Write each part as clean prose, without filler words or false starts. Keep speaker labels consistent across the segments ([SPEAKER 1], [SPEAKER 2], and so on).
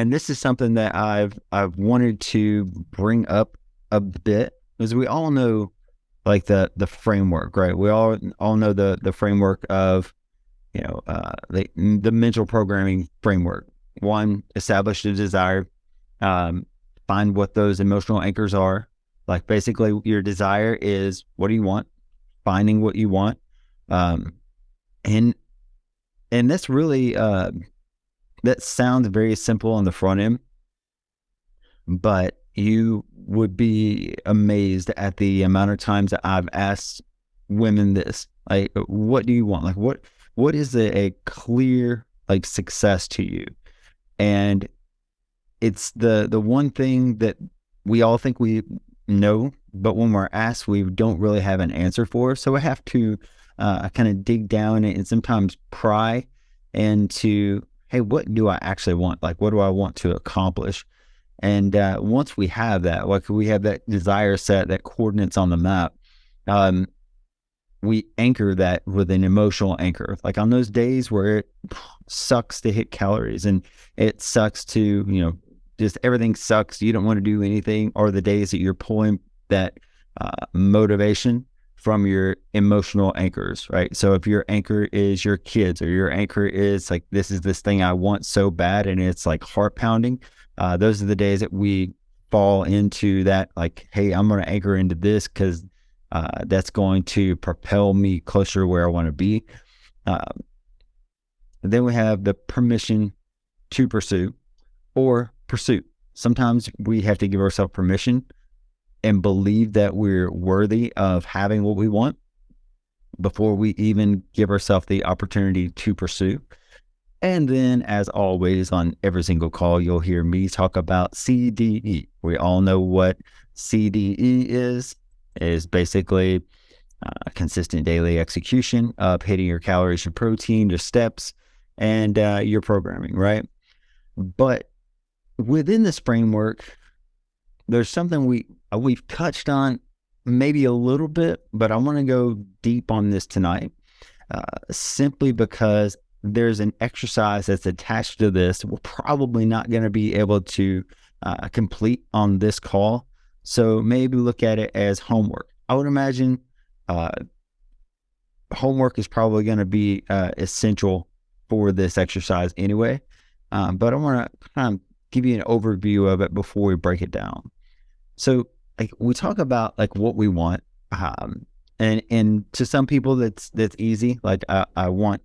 [SPEAKER 1] And this is something that I've wanted to bring up a bit, because we all know like the framework, right? We all know the framework of, the mental programming framework. One, establish the desire, um, find what those emotional anchors are. Like basically, your desire is what do you want? Finding what you want, um, and that's really that sounds very simple on the front end, but you would be amazed at the amount of times that I've asked women this, like, what do you want? Like, what is a clear like success to you? And it's the one thing that we all think we know, but when we're asked, we don't really have an answer for. So I have to kind of dig down and sometimes pry into, hey, what do I actually want? Like, what do I want to accomplish? And once we have that, like we have that desire set, that coordinates on the map, um, we anchor that with an emotional anchor. Like on those days where it sucks to hit calories and it sucks to, just everything sucks, you don't want to do anything, or the days that you're pulling that motivation from your emotional anchors, right? So if your anchor is your kids, or your anchor is like, this is this thing I want so bad, and it's like heart pounding, those are the days that we fall into that, like, hey, I'm going to anchor into this because that's going to propel me closer to where I want to be. Then we have the permission to pursue, or pursuit. Sometimes we have to give ourselves permission and believe that we're worthy of having what we want before we even give ourselves the opportunity to pursue. And then, as always, on every single call, you'll hear me talk about CDE. We all know what CDE is basically consistent daily execution of hitting your calories, your protein, your steps, and your programming, right? But within this framework, there's something we've touched on maybe a little bit, but I want to go deep on this tonight, simply because there's an exercise that's attached to this we're probably not going to be able to complete on this call. So maybe look at it as homework. I would imagine homework is probably going to be essential for this exercise anyway. But I want to kind of give you an overview of it before we break it down. So like we talk about like what we want, and to some people that's easy. Like I want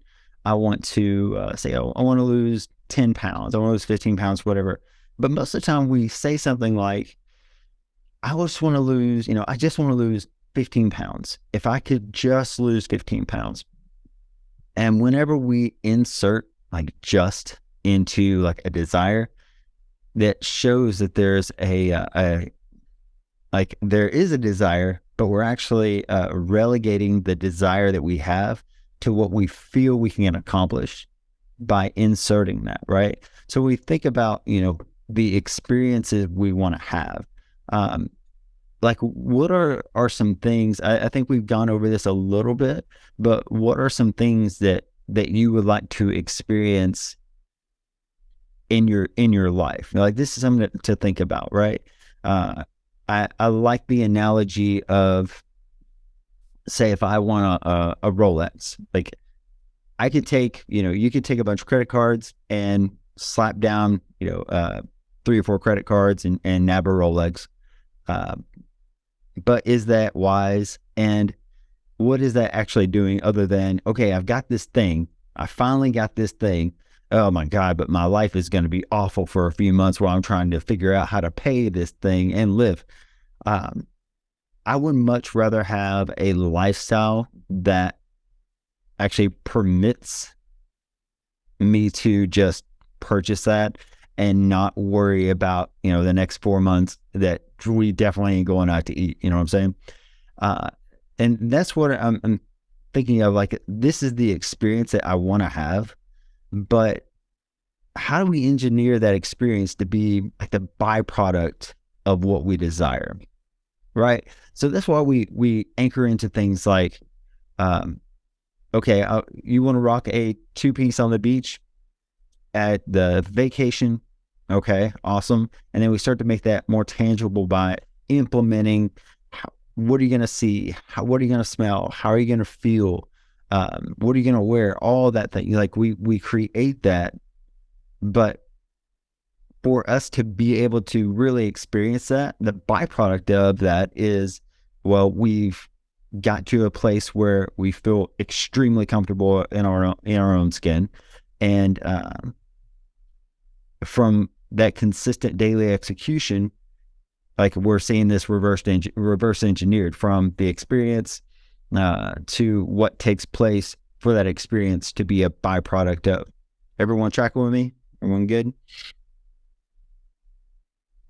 [SPEAKER 1] to say, oh, I want to lose 10 pounds, I want to lose 15 pounds, whatever. But most of the time we say something like, I just want to lose, I just want to lose 15 pounds. If I could just lose 15 pounds. And whenever we insert like just into like a desire, that shows that there's there is a desire, but we're actually relegating the desire that we have to what we feel we can accomplish by inserting that, right? So we think about, the experiences we want to have. Like what are some things, I think we've gone over this a little bit, but what are some things that you would like to experience in your life? Like this is something to think about, right? I like the analogy of, say, if I want a Rolex, like I could take, you could take a bunch of credit cards and slap down, 3 or 4 credit cards and nab a Rolex. But is that wise? And what is that actually doing other than, okay, I've got this thing. I finally got this thing. Oh my God, but my life is going to be awful for a few months while I'm trying to figure out how to pay this thing and live. I would much rather have a lifestyle that actually permits me to just purchase that and not worry about, the next 4 months that we definitely ain't going out to eat. You know what I'm saying? And that's what I'm thinking of. Like, this is the experience that I want to have, but how do we engineer that experience to be like the byproduct of what we desire? Right. So that's why we anchor into things like, okay, you want to rock a 2-piece on the beach at the vacation Okay, awesome. And then we start to make that more tangible by implementing what are you going to see? What are you going to smell? How are you going to feel? What are you going to wear? All that thing. Like we create that, but for us to be able to really experience that, the byproduct of that is, well, we've got to a place where we feel extremely comfortable in our own skin, and from that consistent daily execution, like we're seeing this reverse engineered from the experience to what takes place for that experience to be a byproduct of. Everyone tracking with me? Everyone good?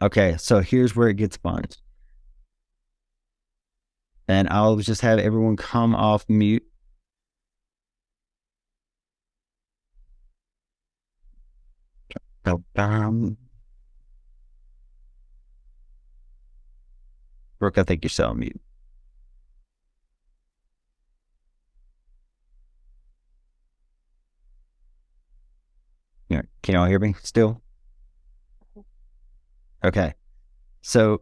[SPEAKER 1] Okay, so here's where it gets fun. And I'll just have everyone come off mute. Brooke, I think you're still on mute. Can y'all hear me still? Okay. So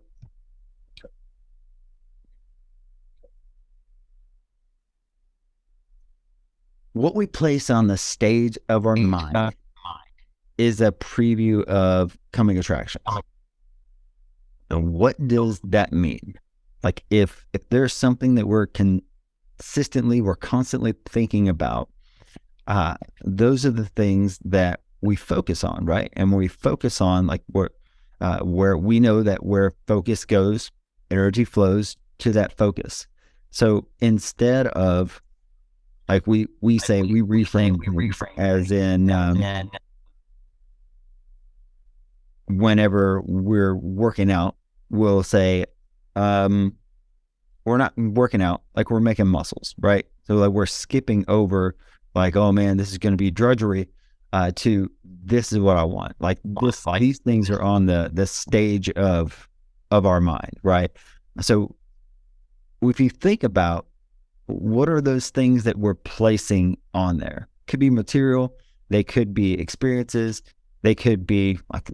[SPEAKER 1] what we place on the stage of our mind is a preview of coming attractions. And what does that mean? Like if there's something that we're constantly thinking about, those are the things that we focus on, right? And when we focus on, like, where we know that where focus goes, energy flows to that focus. So instead of, like, we reframe as in whenever we're working out, we'll say, we're not working out, like we're making muscles, right? So like we're skipping over, like, oh man, this is going to be drudgery, to this is what I want. Like this, these things are on the stage of our mind, right? So if you think about what are those things that we're placing on there, could be material, they could be experiences, they could be like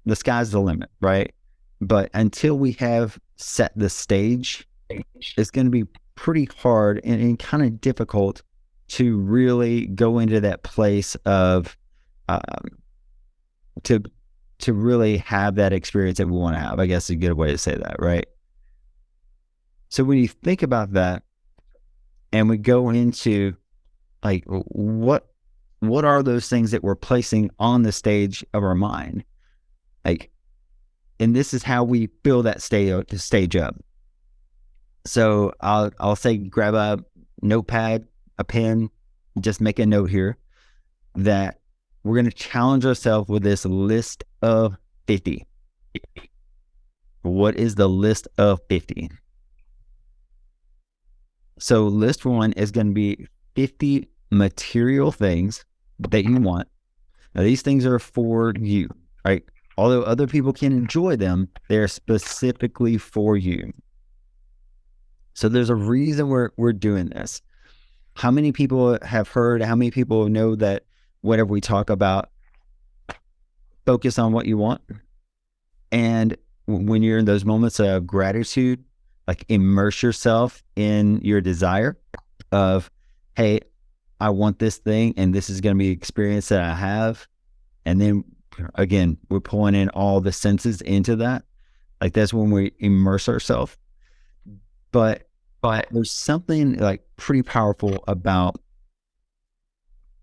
[SPEAKER 1] the sky's the limit, right? But until we have set the stage, it's going to be pretty hard and kind of difficult to really go into that place of to really have that experience that we want to have. I guess is a good way to say that, right? So when you think about that, and we go into, like, what are those things that we're placing on the stage of our mind? Like, and this is how we build that stage up. So I'll say, grab a notepad, a pen, just make a note here that we're going to challenge ourselves with this list of 50. What is the list of 50? So list one is going to be 50 material things that you want. Now these things are for you, right? Although other people can enjoy them, they're specifically for you. So there's a reason we're doing this. How many people have heard, how many people know that whenever we talk about focus on what you want, and when you're in those moments of gratitude, like immerse yourself in your desire of, hey, I want this thing and this is going to be the experience that I have. And then again, we're pulling in all the senses into that. Like that's when we immerse ourselves. But there's something like pretty powerful about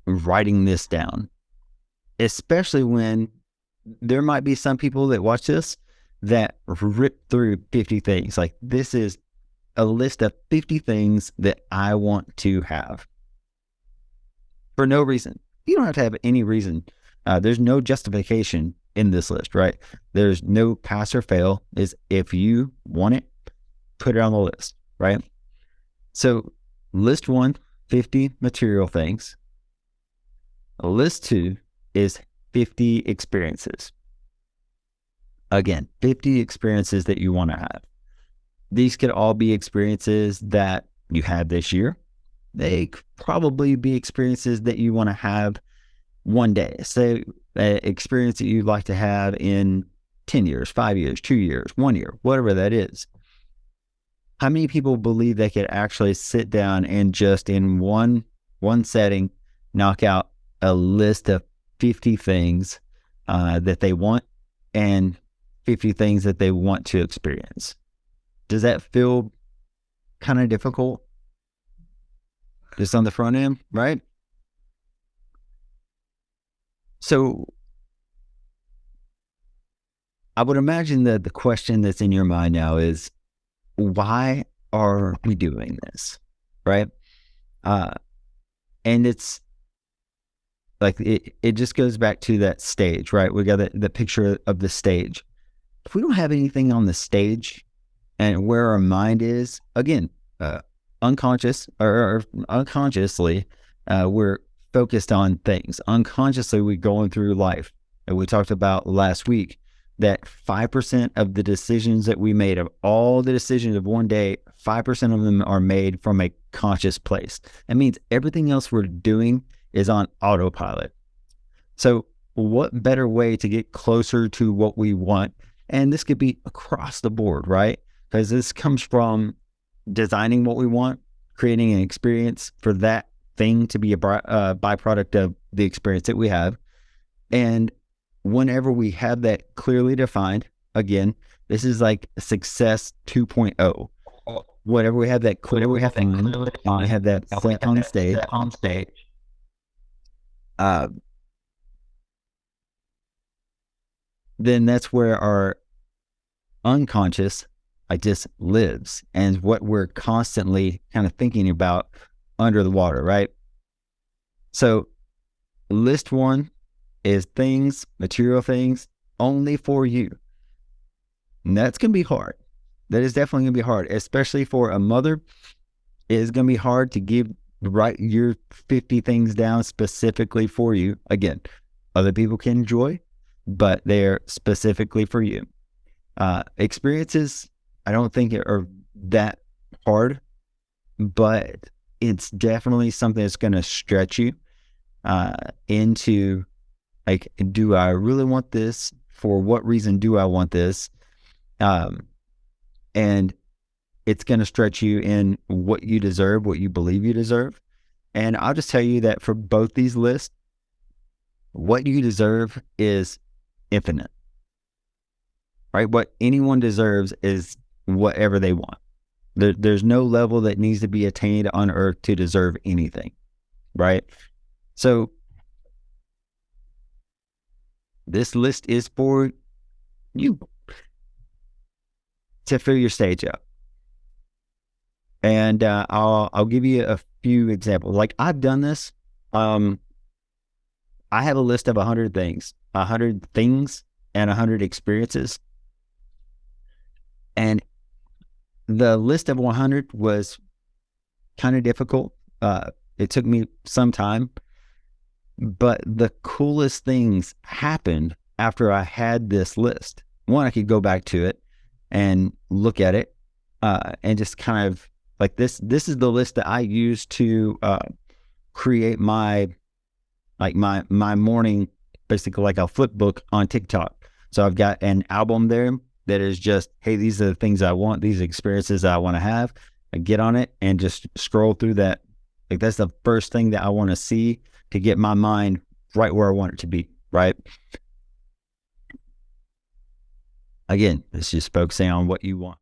[SPEAKER 1] writing this down, especially when there might be some people that watch this that rip through 50 things. Like this is a list of 50 things that I want to have for no reason. You don't have to have any reason. There's no justification in this list, right? There's no pass or fail. Is if you want it, put it on the list, right? So list one, 50 material things. List two is 50 experiences. Again, 50 experiences that you want to have. These could all be experiences that you had this year. They could probably be experiences that you want to have one day. So experience that you'd like to have in 10 years, 5 years, 2 years, 1 year, whatever that is. How many people believe they could actually sit down and just in one setting knock out a list of 50 things that they want and 50 things that they want to experience? Does that feel kind of difficult? Just on the front end, right? So I would imagine that the question that's in your mind now is, why are we doing this? Right? And it's like, it just goes back to that stage, right? We got the picture of the stage. If we don't have anything on the stage and where our mind is, again, unconscious or unconsciously, we're focused on things. Unconsciously, we're going through life. And we talked about last week that 5% of the decisions that we made, of all the decisions of one day, 5% of them are made from a conscious place. That means everything else we're doing is on autopilot. So what better way to get closer to what we want? And this could be across the board, right? Because this comes from designing what we want, creating an experience for that thing to be a byproduct of the experience that we have. And whenever we have that clearly defined, again, this is like success 2.0. Whenever we have that clearly defined, I have that set on stage. Then that's where our unconscious just lives, and what we're constantly kind of thinking about under the water, right? So list one is things, material things, only for you. And that's going to be hard. That is definitely going to be hard, especially for a mother. It is going to be hard to write your 50 things down specifically for you. Again, other people can enjoy, but they're specifically for you. Experiences, I don't think are that hard, but it's definitely something that's going to stretch you into, like, do I really want this? For what reason do I want this? And it's going to stretch you in what you deserve, what you believe you deserve. And I'll just tell you that for both these lists, what you deserve is infinite, right? What anyone deserves is whatever they want. There's no level that needs to be attained on earth to deserve anything, right? So this list is for you to fill your stage up. And I'll give you a few examples. Like, I've done this. I have a list of 100 things and 100 experiences. And the list of 100 was kind of difficult. It took me some time, but the coolest things happened after I had this list. One, I could go back to it and look at it, and just kind of like this is the list that I use to create my morning, basically like a flip book on TikTok. So I've got an album there that is just, hey, these are the things I want, these experiences I want to have. I get on it and just scroll through that. Like, that's the first thing that I want to see to get my mind right where I want it to be, right? Again, it's just focusing on what you want.